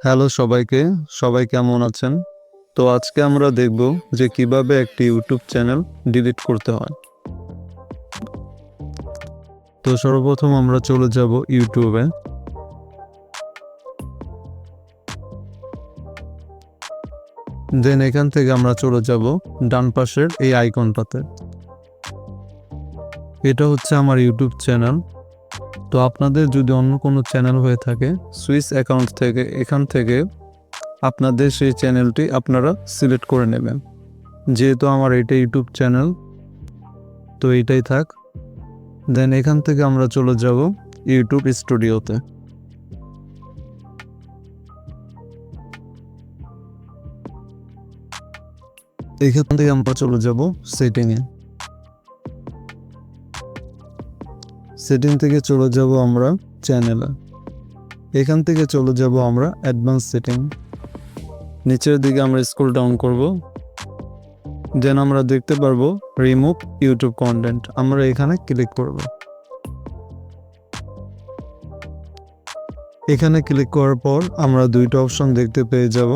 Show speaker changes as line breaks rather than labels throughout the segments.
Hello সবাইকে, সবাই কেমন আছেন? তো আজকে আমরা দেখব যে কিভাবে একটি ইউটিউব চ্যানেল ডিলিট করতে হয়। তো সর্বপ্রথম আমরা চলে যাব ইউটিউবে। দেন এখান থেকে আমরা চলে যাব ডান পাশের এই আইকনটাতে। এটা হচ্ছে আমার ইউটিউব চ্যানেল। তো আপনাদের যদি অন্য কোনো চ্যানেল হয়ে থাকে, সুইচ অ্যাকাউন্ট থেকে এখান থেকে আপনাদের সেই চ্যানেলটি আপনারা সিলেক্ট করে নেবেন। যেহেতু আমার এটা ইউটিউব চ্যানেল, তো এটাই থাক। দেন এখান থেকে আমরা চলে যাব ইউটিউব স্টুডিওতে। এখান থেকে আমরা চলে যাব সেটিংয়ে। সেটিং থেকে চলে যাব আমরা চ্যানেলে। এখান থেকে চলে যাব আমরা অ্যাডভান্স সেটিং। নিচের দিকে আমরা স্ক্রল ডাউন করব। দেন আমরা দেখতে পারবো রিমুভ ইউটিউব কন্টেন্ট। আমরা এখানে ক্লিক করব। এখানে ক্লিক করার পর আমরা দুইটা অপশন দেখতে পেয়ে যাব।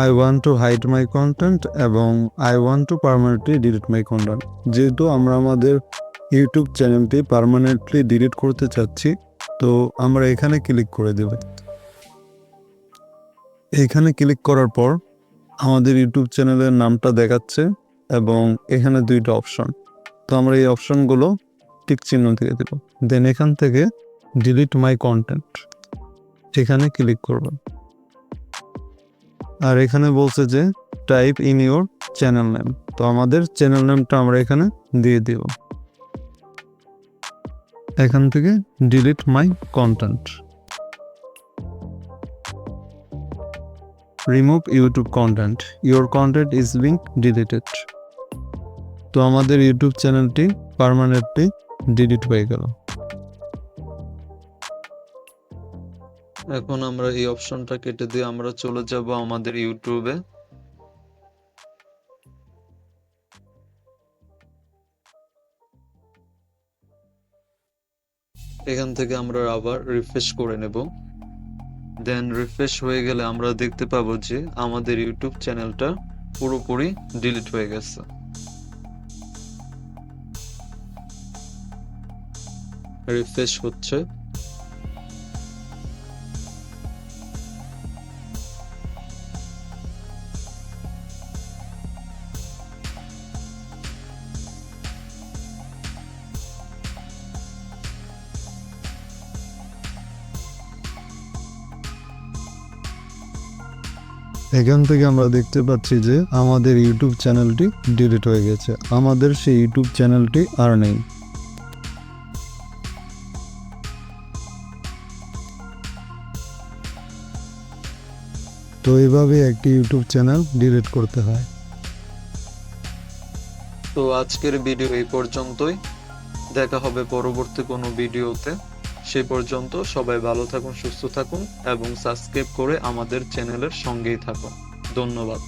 I want to hide my content এবং I want to permanently delete my content। যেহেতু আমরা আমাদের ইউটিউব চ্যানেলটি পার্মানেন্টলি ডিলিট করতে চাচ্ছি, তো আমরা এখানে ক্লিক করে দেব। এখানে ক্লিক করার পর আমাদের ইউটিউব চ্যানেলের নামটা দেখাচ্ছে এবং এখানে দুইটা অপশন। তো আমরা এই অপশনগুলো টিক চিহ্ন দিয়ে দেব। দেন এখান থেকে ডিলিট মাই কন্টেন্ট এখানে ক্লিক করব। আর এখানে বলছে যে type in your channel name. তো আমাদের চ্যানেল নেমটা আমরা এখানে দিয়ে দিব। এখান থেকে delete my content, remove YouTube content, your content is being deleted. তো আমাদের ইউটিউব চ্যানেলটি পার্মানেন্টলি ডিলিট হয়ে গেল। এখন আমরা এই অপশনটা কেটে দিয়ে আমরা চলে যাব আমাদের ইউটিউবে। এখান থেকে আমরা আবার রিফ্রেশ করে নেব। দেন রিফ্রেশ হয়ে গেলে আমরা দেখতে পাবো যে আমাদের ইউটিউব চ্যানেলটা পুরোপুরি ডিলিট হয়ে গেছে। রিফ্রেশ হচ্ছে। এখান থেকে আমরা দেখতে পাচ্ছি যে আমাদের ইউটিউব চ্যানেলটি ডিলিট হয়ে গেছে। আমাদের সেই ইউটিউব চ্যানেলটি আর নেই। তো এইভাবে একটি ইউটিউব চ্যানেল ডিলিট করতে হয়। তো আজকের ভিডিও এই পর্যন্তই। দেখা হবে পরবর্তী কোনো ভিডিওতে। সেই পর্যন্ত সবাই ভালো থাকুন, সুস্থ থাকুন এবং সাবস্ক্রাইব করে আমাদের চ্যানেলের সঙ্গেই থাকুন। ধন্যবাদ।